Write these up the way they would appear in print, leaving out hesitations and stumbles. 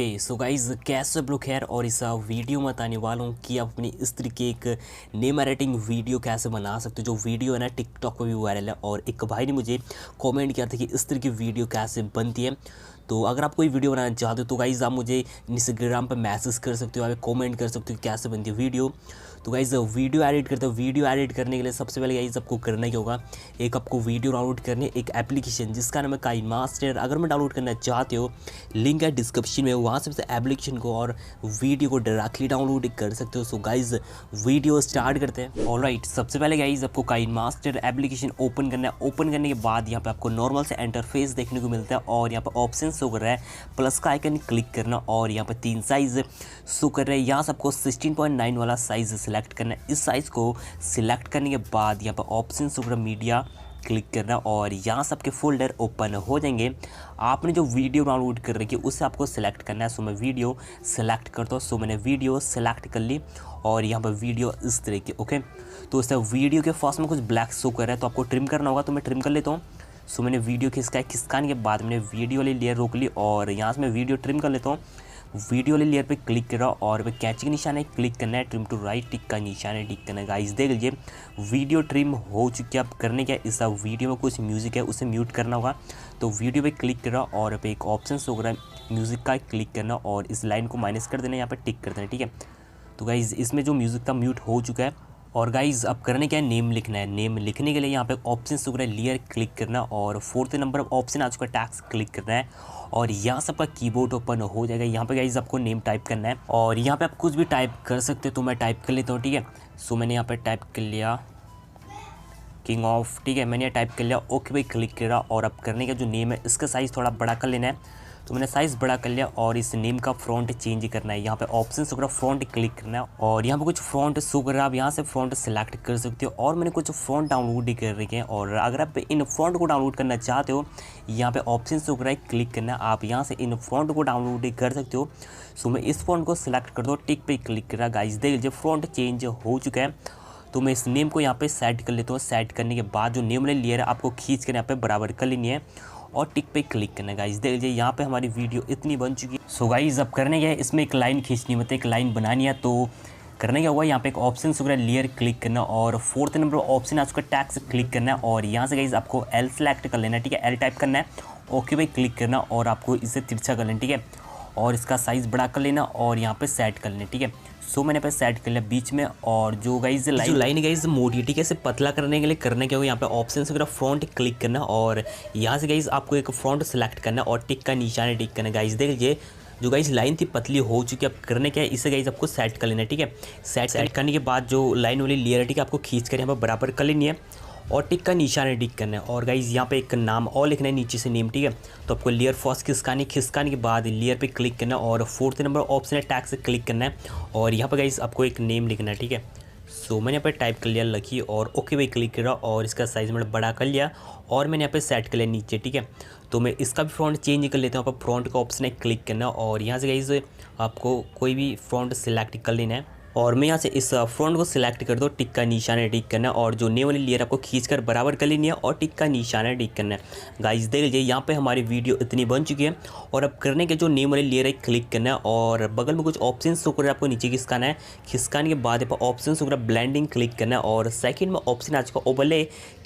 So guys कैसे आप लोग खैर और इस वीडियो में बताने वाला हूँ कि आप अपनी इस तरीके एक नेम राइटिंग वीडियो कैसे बना सकते हो। जो वीडियो है ना टिकटॉक पर भी वायरल है और एक भाई ने मुझे कमेंट किया था कि इस तरह की वीडियो कैसे बनती है। तो अगर आप कोई वीडियो बनाना चाहते हो तो गाइज़ आप मुझे इंस्टाग्राम पर मैसेज कर सकते हो, आप कमेंट कर सकते हो कैसे बनती है वीडियो। तो गाइज़ वीडियो एडिट करते हो। वीडियो एडिट करने के लिए सबसे पहले गाइज़ आपको करना क्या होगा, एक आपको वीडियो डाउनलोड करनी है, एक एप्लीकेशन जिसका नाम है काइन मास्टर। अगर मैं डाउनलोड करना चाहते हो लिंक है डिस्क्रिप्शन में, वहाँ से एप्लीकेशन को और वीडियो को डायरेक्टली डाउनलोड कर सकते हो। सो गाइज़ वीडियो स्टार्ट करते हैं। ऑलराइट, सबसे पहले गाइज़ आपको काइन मास्टर एप्लीकेशन ओपन करना है। ओपन करने के बाद यहाँ पे आपको नॉर्मल से इंटरफेस देखने को मिलता है और यहाँ पे ऑप्शन शो कर रहा है, प्लस का आइकन क्लिक करना और यहाँ पे 3 साइज़ शो कर रहे हैं। यहाँ से आपको 16.9 वाला साइज़ सिलेक्ट करना है। इस साइज़ को सिलेक्ट करने के बाद यहाँ पे ऑप्शन शो कर रहा है, मीडिया क्लिक करना और यहाँ से आपके फोल्डर ओपन हो जाएंगे। आपने जो वीडियो डाउनलोड कर रखी है उससे आपको सेलेक्ट करना है। सो मैं वीडियो सेलेक्ट करता हूँ। सो मैंने वीडियो सेलेक्ट कर ली और यहाँ पर वीडियो इस तरह की ओके। तो इस वीडियो के फर्स्ट में कुछ ब्लैक शो कर रहा है तो आपको ट्रिम करना होगा, तो मैं ट्रिम कर लेता हूँ। सो मैंने वीडियो खिसकाने के बाद मैंने वीडियो वाली लेयर रोक ली और यहाँ से मैं वीडियो ट्रिम कर लेता हूँ। वीडियो वाली लेयर पे क्लिक करा और पे कैची का निशान है क्लिक करना है, ट्रिम टू राइट टिक का निशान है टिक करना है। गाइस देख लीजिए वीडियो ट्रिम हो चुकी है। अब करने क्या, इस वीडियो में कुछ म्यूज़िक है उसे म्यूट करना होगा। तो वीडियो पे क्लिक करा और पे एक ऑप्शन शो कर रहा है म्यूज़िक का, क्लिक करना और इस लाइन को माइनस कर देना, यहाँ पर टिक कर देना, ठीक है। तो गाइज़ इसमें जो म्यूज़िक था म्यूट हो चुका है। और गाइज़ अब करने क्या है, नेम लिखना है। नेम लिखने के लिए यहाँ पे ऑप्शन शो कर रहा है लेयर क्लिक करना और 4th नंबर ऑप्शन आ चुका है टैक्स क्लिक करना है और यहाँ से आपका कीबोर्ड ओपन हो जाएगा। यहाँ पे गाइज़ आपको नेम टाइप करना है और यहाँ पे आप कुछ भी टाइप कर सकते हो। तो मैं टाइप कर लेता हूँ, ठीक है। सो मैंने यहाँ पे टाइप कर लिया किंग ऑफ, ठीक है, मैंने टाइप कर लिया। ओके भाई क्लिक करा और अब करने का जो नेम है इसका साइज़ थोड़ा बड़ा कर लेना है। तो मैंने साइज़ बड़ा कर लिया और इस नेम का फ्रंट चेंज करना है। यहाँ पे ऑप्शन शो कर रहा है फ्रंट क्लिक करना है और यहाँ पे कुछ फ्रंट शो कर रहा है, आप यहाँ से फ्रंट सेलेक्ट कर सकते हो। और मैंने कुछ फ्रंट डाउनलोड कर रखे हैं और अगर आप इन फ्रंट को डाउनलोड करना चाहते हो यहाँ पे ऑप्शन शो कर रहा है क्लिक करना है, आप यहाँ से इन फ्रंट को डाउनलोड कर सकते हो। सो मैं इस फ्रंट को सिलेक्ट कर दो, टिक पे क्लिक कर रहा। गाइस देख लीजिए फ्रंट चेंज हो चुका है। तो मैं इस नेम को यहाँ पे सेट कर लेता हूँ। सेट करने के बाद जो नेम वाली लेयर है आपको खींच कर यहाँ पे बराबर कर लेनी है और टिक पे क्लिक करना है। गाइस देख लीजिए यहाँ पे हमारी वीडियो इतनी बन चुकी है। सो गाइस अब करने क्या है, इसमें एक लाइन खींचनी मतलब एक लाइन बनानी है। तो करने क्या हुआ, यहाँ पे एक ऑप्शन शो कर रहा है लेयर क्लिक करना और 4th नंबर ऑप्शन है उसका टैक्स क्लिक करना है और यहाँ से गाइस आपको एल सेलेक्ट कर लेना है, ठीक है। एल टाइप करना है, ओके भाई क्लिक करना और आपको इसे तिरछा कर लेना, ठीक है। और इसका साइज़ बड़ा कर लेना और यहाँ पे सेट कर लेना, ठीक है। सो मैंने पे सेट कर लिया बीच में और जो गाइज लाइन गाइज मोटी, ठीक है। इसे पतला करने के लिए करना क्या होगा, यहाँ पे ऑप्शन से फ्रंट क्लिक करना और यहाँ से गाइज आपको एक फ्रंट सेलेक्ट करना और टिक का निशान टिक करना। गाइज देख लीजिए जो गाइज लाइन थी पतली हो चुकी है। अब करने क्या है, इसे गाइज आपको सेट कर लेना, ठीक है। सेट करने के बाद जो लाइन वाली लेयर है, ठीक है, आपको खींच कर यहाँ पर बराबर कर लेनी है और टिक का निशान टिक करना है और गाइज यहाँ पे एक नाम और लिखना है नीचे से नेम, ठीक है। तो आपको लेयर फर्स्ट खिसकाने के बाद लेयर पे क्लिक करना और 4th नंबर ऑप्शन है टैग से क्लिक करना है और यहाँ पे गाइज आपको एक नेम लिखना है, ठीक है। सो मैंने यहाँ पे टाइप कर लिया लकी और ओके पे क्लिक करा और इसका साइज़ मैंने बड़ा कर लिया और मैंने यहाँ पे सेट कर लिया नीचे, ठीक है। तो मैं इसका भी फ्रंट चेंज कर लेता हूँ। यहाँ पर फ्रंट का ऑप्शन है क्लिक करना और यहाँ से गाइज आपको कोई भी फ्रंट सिलेक्ट कर लेना है और मैं यहाँ से इस फ्रंट को सिलेक्ट कर दो, टिक का निशान है टिक करना है और जो नेम वाली लेयर आपको खींचकर बराबर कर लेनी है और टिक का निशान है टिक करना है। गाइस देख लीजिए यहाँ पे हमारी वीडियो इतनी बन चुकी है और अब करने के जो नेम वाली लेयर है क्लिक करना है और बगल में कुछ ऑप्शन शो कर रहा है, आपको नीचे खिसकाना है। खिसकाने के बाद यहाँ पर ऑप्शन शो कर रहा है ब्लेंडिंग क्लिक करना है और सेकेंड में ऑप्शन आज का ओवरले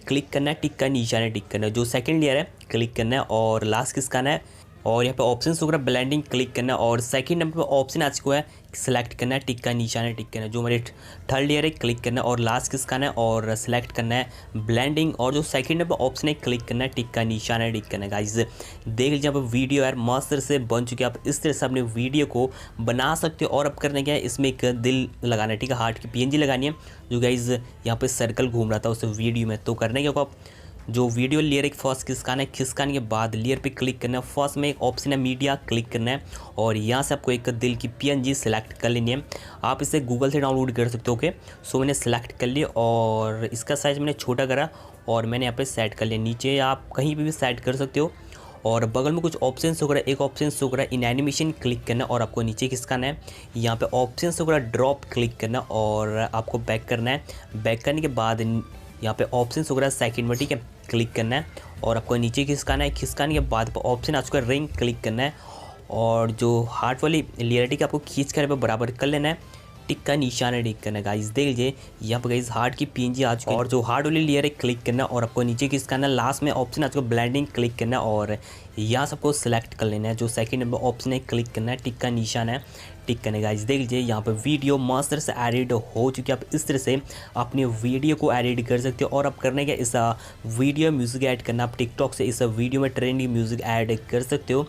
क्लिक करना है, टिक का निशान है टिक करना है। जो सेकेंड लेयर है क्लिक करना है और लास्ट खिसकाना है और यहाँ पे ऑप्शन शो कर रहा है ब्लेंडिंग क्लिक करना है और सेकंड नंबर पे ऑप्शन आज को है सेलेक्ट करना है, टिक का निशान है टिक करना है। जो मेरे थर्ड लेयर है क्लिक करना है और लास्ट किसका है और सेलेक्ट करना है ब्लेंडिंग और जो सेकंड नंबर ऑप्शन है क्लिक करना है, टिक का निशान है टिक करना है। गाइस देख लीजिए अब वीडियो यार मस्त से बन चुकी है। आप इस तरह से अपने वीडियो को बना सकते हो और अब करने क्या है, इसमें एक दिल लगाना है, ठीक है, हार्ट की PNG लगानी है जो गाइस यहाँ पे सर्कल घूम रहा था उस वीडियो में। तो करने क्या होगा, जो वीडियो लेयर एक फर्स्ट खिसकाना है, खिसकाने के बाद लेयर पे क्लिक करना है। फर्स्ट में एक ऑप्शन है मीडिया क्लिक करना है और यहाँ से आपको एक दिल की PNG सेलेक्ट कर लेनी है। आप इसे गूगल से डाउनलोड कर सकते हो, ओके। सो मैंने सेलेक्ट कर लिया और इसका साइज़ मैंने छोटा करा और मैंने यहाँ पे सेट कर लिया। नीचे आप कहीं पर भी सेट कर सकते हो और बगल में कुछ ऑप्शन शो कर रहा है, एक ऑप्शन शो कर रहा है इन एनिमेशन क्लिक करना और आपको नीचे खिसकाना है। यहाँ पे ऑप्शन शो कर रहा है ड्रॉप क्लिक करना और आपको बैक करना है। बैक करने के बाद यहाँ पे ऑप्शन शो कर रहा है सेकंड में, ठीक है, क्लिक करना है और आपको नीचे खिसकाना है। खिसकाने के बाद ऑप्शन आज का रिंग क्लिक करना है और जो हार्ट वाली लेयर टिक आपको खींच कर बराबर कर लेना है, टिक का निशान है टिक करना गाइस। देख लीजिए यहाँ पर गाइस हार्ट की पीएनजी आ चुकी है और जो हार्ट वाली लेयर है क्लिक करना और आपको नीचे किस करना लास्ट में ऑप्शन है, आपको ब्लेंडिंग क्लिक करना और यहाँ सबको सिलेक्ट कर लेना है। जो सेकंड नंबर ऑप्शन है क्लिक करना है, टिक का निशान है टिक करने गाइस। देख लीजिए यहाँ पर वीडियो मास्टर से एडिट हो चुकी है। आप इस तरह से अपने वीडियो को एडिट कर सकते हो और आप करने का इस वीडियो म्यूज़िक ऐड करना, आप टिकटॉक से इस वीडियो में ट्रेंडिंग म्यूज़िक ऐड कर सकते हो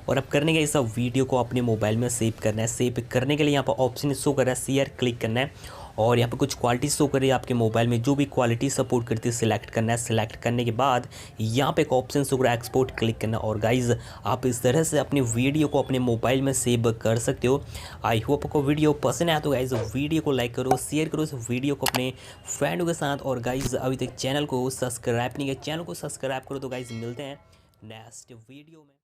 और अब करने का इस वीडियो को अपने मोबाइल में सेव करना है। सेव करने के लिए यहाँ पर ऑप्शन शो कर रहा है, शेयर क्लिक करना है और यहाँ पर कुछ क्वालिटी शो कर रही है आपके मोबाइल में, जो भी क्वालिटी सपोर्ट करती है सिलेक्ट करना है। सिलेक्ट करने के बाद यहाँ पे एक ऑप्शन शो कर रहा है, एक्सपोर्ट क्लिक करना और गाइज आप इस तरह से अपनी वीडियो को अपने मोबाइल में सेव कर सकते हो। आई होप आपको वीडियो पसंद आया तो गाइज वीडियो को लाइक करो, शेयर करो इस वीडियो को अपने फ्रेंडों के साथ और गाइज अभी तक चैनल को सब्सक्राइब नहीं किया, चैनल को सब्सक्राइब करो। तो गाइज मिलते हैं नेक्स्ट वीडियो में।